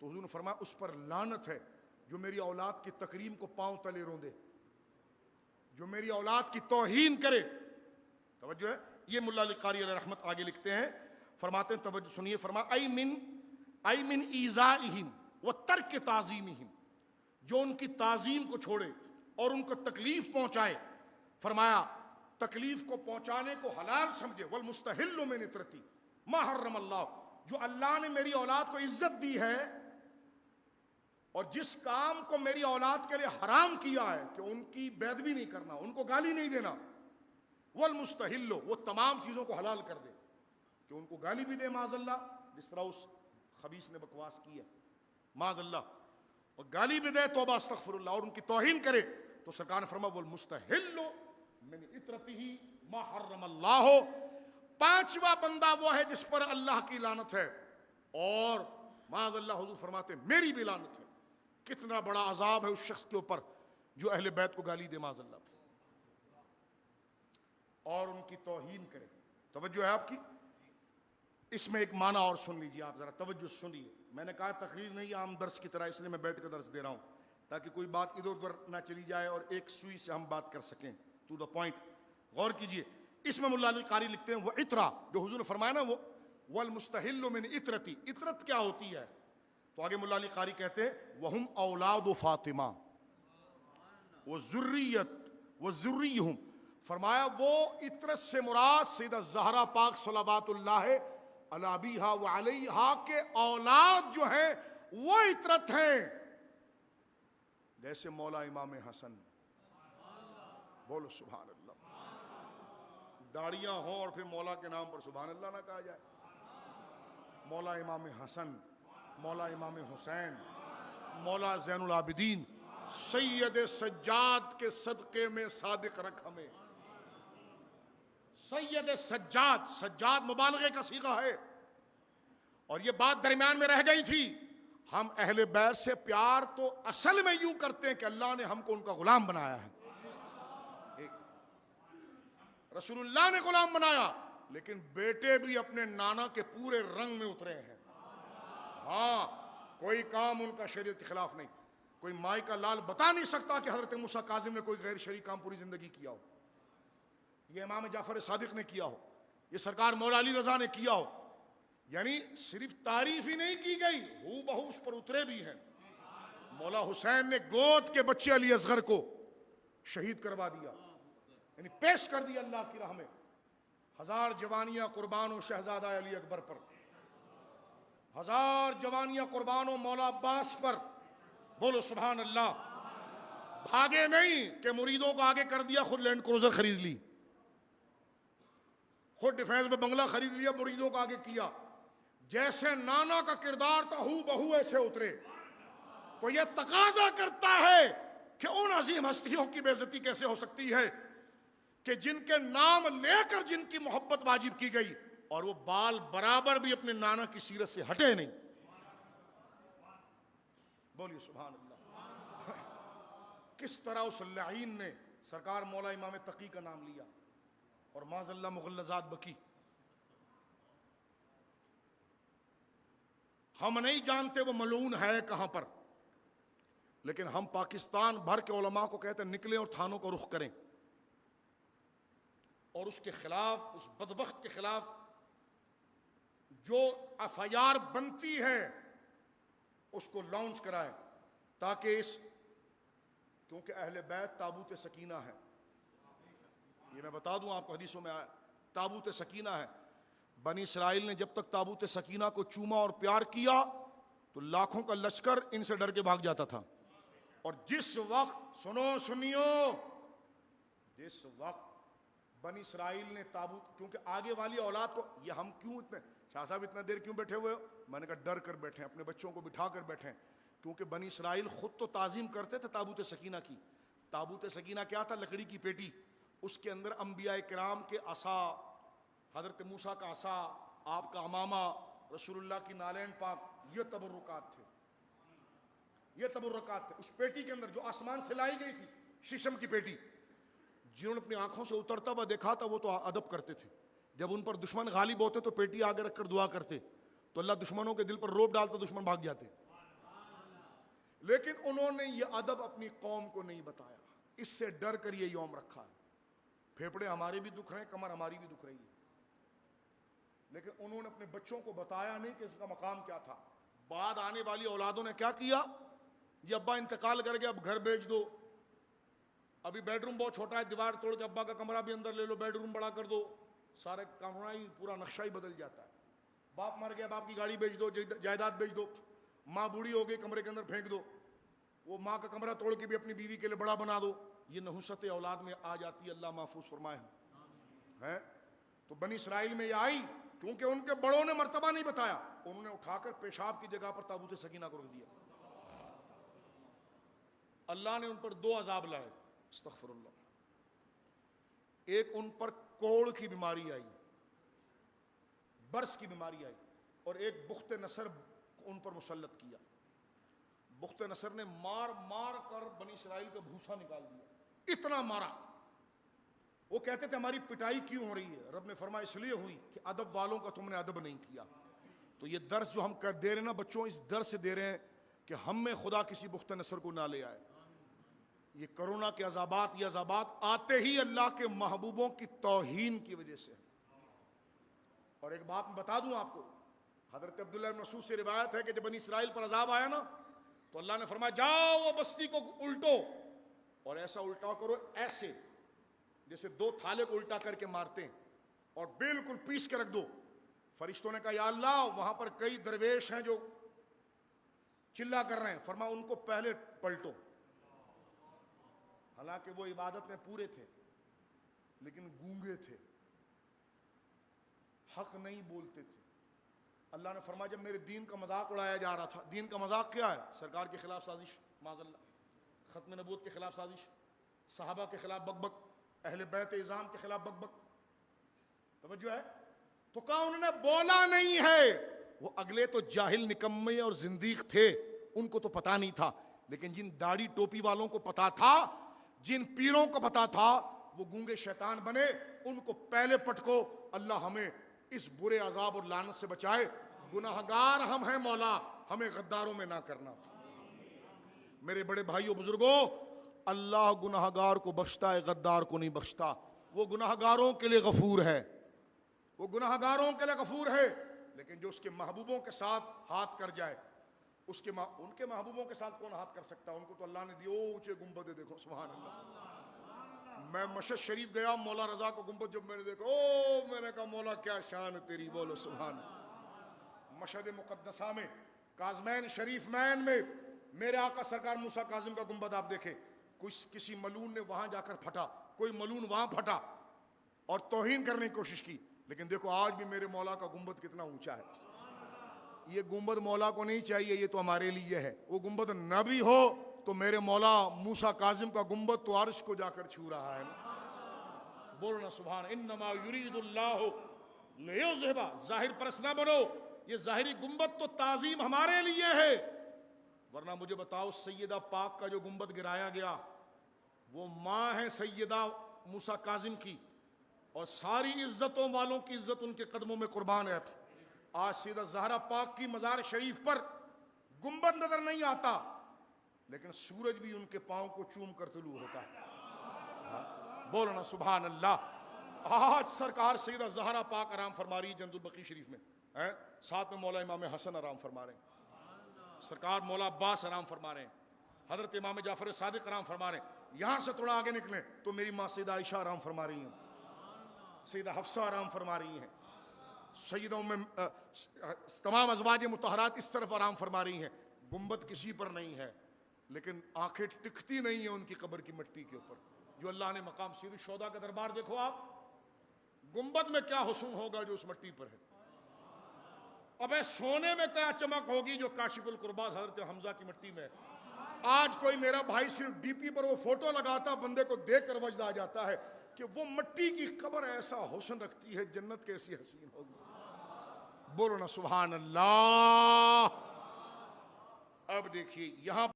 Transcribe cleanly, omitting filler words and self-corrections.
تو حضور نے فرمایا اس پر لعنت ہے جو میری اولاد کی تکریم کو پاؤں تلے روندے، جو میری اولاد کی توہین کرے. توجہ ہے، یہ ملا علی قاری علیہ رحمت آگے لکھتے ہیں، فرماتے ہیں توجہ سنیے، فرمایا ای من ایذائہم و ترک تعظیمہم، جو ان کی تعظیم کو چھوڑے اور ان کو تکلیف پہنچائے. فرمایا تکلیف کو پہنچانے کو حلال سمجھے. والمستحل من اطرتی ما حرم اللہ، جو اللہ نے میری اولاد کو عزت دی ہے اور جس کام کو میری اولاد کے لیے حرام کیا ہے کہ ان کی بے ادبی نہیں کرنا، ان کو گالی نہیں دینا. والمستحل، وہ تمام چیزوں کو حلال کر دے کہ ان کو گالی بھی دے معاذ اللہ، جس طرح اس خبیث نے بکواس کی ہے معاذ اللہ، اور گالی بھی دے توبہ استغفر اللہ، اور ان کی توہین کرے. تو سرکار نے فرمایا والمستحل من اطرتہ ما حرم اللہ، پانچواں بندہ وہ ہے جس پر اللہ کی لعنت ہے، اور معاذ اللہ حضور فرماتے ہیں میری بھی لعنت ہے. کتنا بڑا عذاب ہے اس شخص کے اوپر جو اہل بیت کو گالی دے معاذ اللہ اور ان کی توہین کرے. توجہ ہے آپ کی؟ اس میں ایک معنی اور سن لیجیے آپ، ذرا توجہ سنیے. میں نے کہا تقریر نہیں عام درس کی طرح، اس لیے میں بیٹھ کے درس دے رہا ہوں تاکہ کوئی بات ادھر ادھر نہ چلی جائے اور ایک سوئی سے ہم بات کر سکیں، ٹو دا پوائنٹ. غور کیجیے، اس میں ملا علی قاری لکھتے ہیں وہ اطرا، جو حضور نے فرمایا نا وہ والمستحل من اطرتی، اطرت کیا ہوتی ہے؟ تو آگے ملا علی قاری کہتے ہیں وہم اولاد فاطمہ وذریہم، فرمایا وہ اطرت سے مراد سیدہ زہرا پاک صلوات اللہ علی ابیہا وعلیہا کے اولاد جو ہیں وہ اطرت ہیں. جیسے مولا امام حسن، بولو سبحان اللہ، داڑیاں ہوں اور پھر مولا کے نام پر سبحان اللہ نہ کہا جائے. مولا امام حسن، مولا امام حسین، مولا زین العابدین، سید سجاد کے صدقے میں صادق رکھ ہمیں. سید سجاد، سجاد مبالغے کا صیغہ ہے، اور یہ بات درمیان میں رہ گئی تھی. ہم اہل بیت سے پیار تو اصل میں یوں کرتے ہیں کہ اللہ نے ہم کو ان کا غلام بنایا ہے. رسول اللہ نے غلام بنایا، لیکن بیٹے بھی اپنے نانا کے پورے رنگ میں اترے ہیں. ہاں، کوئی کام ان کا شریعت کے خلاف نہیں. کوئی مائی کا لال بتا نہیں سکتا کہ حضرت موسیٰ کاظم نے کوئی غیر شرعی کام پوری زندگی کیا ہو، یہ امام جعفر صادق نے کیا ہو، یہ سرکار مولا علی رضا نے کیا ہو. یعنی صرف تعریف ہی نہیں کی گئی، ہو بہو اس پر اترے بھی ہیں. مولا حسین نے گود کے بچے علی اصغر کو شہید کروا دیا، یعنی پیش کر دیا اللہ کی راہ میں. 1000 جوانیاں قربان ہو شہزادہ علی اکبر پر، 1000 جوانیاں قربان ہو مولا عباس پر. بولو سبحان اللہ. بھاگے نہیں کہ مریدوں کو آگے کر دیا، خود لینڈ کروزر خرید لی، خود ڈیفینس میں بنگلہ خرید لیا، مریدوں کو آگے کیا. جیسے نانا کا کردار تھا ہو بہو ایسے اترے. تو یہ تقاضا کرتا ہے کہ ان عظیم ہستیوں کی بے عزتی کیسے ہو سکتی ہے کہ جن کے نام لے کر جن کی محبت واجب کی گئی اور وہ بال برابر بھی اپنے نانا کی سیرت سے ہٹے نہیں. بولیے سبحان اللہ. کس طرح اس لعین نے سرکار مولا امام تقی کا نام لیا اور معاذ اللہ مغلظات بکی. ہم نہیں جانتے وہ ملعون ہے کہاں پر، لیکن ہم پاکستان بھر کے علماء کو کہتے ہیں نکلیں اور تھانوں کو رخ کریں اور اس کے خلاف، اس بدبخت کے خلاف جو ایف آئی آر بنتی ہے اس کو لانچ کرائے، تاکہ کیونکہ اہل بیت تابوت سکینہ ہے. یہ میں بتا دوں آپ کو، حدیثوں میں آیا تابوت سکینہ ہے. بنی اسرائیل نے جب تک تابوت سکینہ کو چوما اور پیار کیا تو لاکھوں کا لشکر ان سے ڈر کے بھاگ جاتا تھا. اور جس وقت سنیو جس وقت بنی اسرائیل نے تابوت، کیونکہ آگے والی اولاد کو، یہ ہم کیوں اتنے شاہ صاحب اتنا دیر کیوں بیٹھے ہوئے ہو؟ میں نے کہا ڈر کر بیٹھے ہیں، اپنے بچوں کو بٹھا کر بیٹھے ہیں، کیونکہ بنی اسرائیل خود تو تعظیم کرتے تھے تابوت سکینہ کی. تابوت سکینہ کیا تھا؟ لکڑی کی پیٹی، اس کے اندر انبیاء کرام کے عصا، حضرت موسیٰ کا عصا، آپ کا عمامہ، رسول اللہ کی نالین پاک، یہ تبرکات تھے، یہ تبرکات تھے. اس پیٹی کے اندر جو آسمان سے لائی گئی تھی، شیشم کی پیٹی، جنہوں نے اپنی آنکھوں سے اترتا ہوا دیکھا تھا وہ تو ادب کرتے تھے. جب ان پر دشمن غالب ہوتے تو پیٹی آگے رکھ کر دعا کرتے، تو اللہ دشمنوں کے دل پر روب ڈالتا، دشمن بھاگ جاتے. لیکن انہوں نے یہ ادب اپنی قوم کو نہیں بتایا، اس سے ڈر کر یہ یوم رکھا ہے۔ پھیپھڑے ہمارے بھی دکھ رہے ہیں، کمر ہماری بھی دکھ رہی ہے، لیکن انہوں نے اپنے بچوں کو بتایا نہیں کہ اس کا مقام کیا تھا۔ بعد آنے والی اولادوں نے کیا کیا؟ یہ ابا انتقال کر گیا، اب گھر بیچ دو، ابھی بیڈ روم بہت چھوٹا ہے، دیوار توڑ کے ابا کا کمرہ بھی اندر لے لو، بیڈ روم بڑا کر دو، سارے کمرہ ہی پورا نقشہ ہی بدل جاتا ہے۔ باپ مر گیا، باپ کی گاڑی بیچ دو، جائیداد بیچ دو، ماں بوڑھی ہو گئی، کمرے کے اندر پھینک دو، وہ ماں کا کمرہ توڑ کے بھی اپنی بیوی کے لیے بڑا بنا دو۔ یہ نحوست اولاد میں آ جاتی ہے، اللہ محفوظ فرمائے ہیں۔ تو بنی اسرائیل میں یہ آئی کیونکہ ان کے بڑوں نے مرتبہ نہیں بتایا، انہوں نے اٹھا کر پیشاب کی جگہ پر تابوت سکینہ کو رکھ دیا۔ اللہ نے ان پر دو عذاب لائے، استغفر اللہ۔ ایک ان پر کوڑ کی بیماری آئی، برس کی بیماری آئی، اور ایک بخت نصر ان پر مسلط کیا۔ بخت نصر نے مار مار کر بنی اسرائیل کا بھوسا نکال دیا، اتنا مارا۔ وہ کہتے تھے ہماری پٹائی کیوں ہو رہی ہے؟ رب نے فرمایا اس لیے ہوئی کہ ادب والوں کا تم نے ادب نہیں کیا۔ تو یہ درس جو ہم دے رہے ہیں نا بچوں، اس درس سے دے رہے ہیں کہ ہم میں خدا کسی بخت نصر کو نہ لے آئے۔ یہ کرونا کے عذابات، یہ عذابات آتے ہی اللہ کے محبوبوں کی توہین کی وجہ سے۔ اور ایک بات میں بتا دوں آپ کو، حضرت عبداللہ بن مسعود سے روایت ہے کہ جب بنی اسرائیل پر عذاب آیا نا تو اللہ نے فرمایا جاؤ وہ بستی کو الٹو، اور ایسا الٹا کرو ایسے جیسے دو تھالے کو الٹا کر کے مارتے ہیں، اور بالکل پیس کے رکھ دو۔ فرشتوں نے کہا یا اللہ وہاں پر کئی درویش ہیں جو چلا کر رہے ہیں، فرمایا ان کو پہلے پلٹو۔ حالانکہ وہ عبادت میں پورے تھے لیکن گونگے تھے، حق نہیں بولتے تھے۔ اللہ نے فرمایا جب میرے دین کا مذاق اڑایا جا رہا تھا، دین کا مذاق کیا ہے؟ سرکار کے خلاف سازش، معاذ اللہ، ختم نبوت کے خلاف سازش، صحابہ کے خلاف بک بک، اہل بیت اعظام کے خلاف بک بک، توجہ ہے؟ تو کہا انہوں نے بولا نہیں ہے۔ وہ اگلے تو جاہل نکمے اور زندیق تھے، ان کو تو پتا نہیں تھا، لیکن جن داڑھی ٹوپی والوں کو پتا تھا، جن پیروں کو پتا تھا، وہ گونگے شیطان بنے، ان کو پہلے پٹکو۔ اللہ ہمیں اس برے عذاب اور لعنت سے بچائے۔ گناہگار ہم ہیں مولا، ہمیں غداروں میں نہ کرنا۔ میرے بڑے بھائیوں بزرگوں، اللہ گناہگار کو بخشتا ہے، غدار کو نہیں بخشتا۔ وہ گناہگاروں کے لیے غفور ہے، وہ گناہگاروں کے لیے غفور ہے، لیکن جو اس کے محبوبوں کے ساتھ ہاتھ کر جائے، ان کے محبوبوں کے ساتھ کون ہاتھ کر سکتا ہے؟ ان کو تو اللہ نے دی اونچے گنبدیں، دیکھو سبحان اللہ۔ میں مشہد شریف گیا، مولا رضا کو گنبد جب میں نے دیکھا، میں نے کہا مولا کیا شان تیری، بولو سبحان اللہ۔ مشہد مقدسہ میں، کاظمین شریف مین میں، میرے آقا سرکار موسیٰ کاظم کا گنبد آپ دیکھیں، کسی ملون نے وہاں جا کر پھٹا، کوئی ملون وہاں پھٹا اور توہین کرنے کی کوشش کی، لیکن دیکھو آج بھی میرے مولا کا گنبد کتنا اونچا ہے۔ یہ گنبد مولا کو نہیں چاہیے، یہ تو ہمارے لیے ہے۔ وہ گنبد نہ بھی ہو تو میرے مولا موسیٰ کاظم کا گنبد تو عرش کو جا کر چھو رہا ہے۔ بولنا سبحان، انما یرید اللہ لیذہب، ظاہر پرست نہ بنو، یہ ظاہری گنبد تو تعظیم ہمارے لیے ہے، ورنہ مجھے بتاؤ سیدہ پاک کا جو گنبد گرایا گیا وہ ماں ہے سیدہ موسیٰ کاظم کی، اور ساری عزتوں والوں کی عزت ان کے قدموں میں قربان ہے۔ آج سیدہ زہرا پاک کی مزار شریف پر گنبد نظر نہیں آتا، لیکن سورج بھی ان کے پاؤں کو چوم کر طلوع ہوتا ہے۔ بولنا سبحان اللہ۔ آج سرکار سیدہ زہرا پاک آرام فرما رہی ہے جنت البقیع شریف میں، ساتھ میں مولا امام حسن آرام فرما رہے ہیں، سرکار مولا عباس آرام فرما رہے ہیں، حضرت امام جعفر صادق آرام فرما رہے ہیں۔ یہاں سے تھوڑا آگے نکلیں تو میری ماں سیدہ عائشہ آرام فرما رہی ہیں، سیدہ حفصہ آرام فرما رہی ہیں، سیدوں میں تمام ازواج مطہرات اس طرف آرام فرما رہی ہیں۔ گنبد کسی پر نہیں ہے، لیکن آنکھیں ٹکتی نہیں ہیں ان کی قبر کی مٹی کے اوپر، جو اللہ نے مقام سید الشہداء کا دربار دیکھو آپ، گنبد میں کیا حسن ہوگا جو اس مٹی پر ہے، ابے سونے میں کیا چمک ہوگی جو کاشف القربات حضرت حمزہ کی مٹی میں ہے۔ آج کوئی میرا بھائی صرف ڈی پی پر وہ فوٹو لگاتا، بندے کو دیکھ کر وجد آ جاتا ہے کہ وہ مٹی کی قبر ایسا حسن رکھتی ہے، جنت کیسی حسین ہوگی۔ بولو نا سبحان اللہ۔ اب دیکھیے یہاں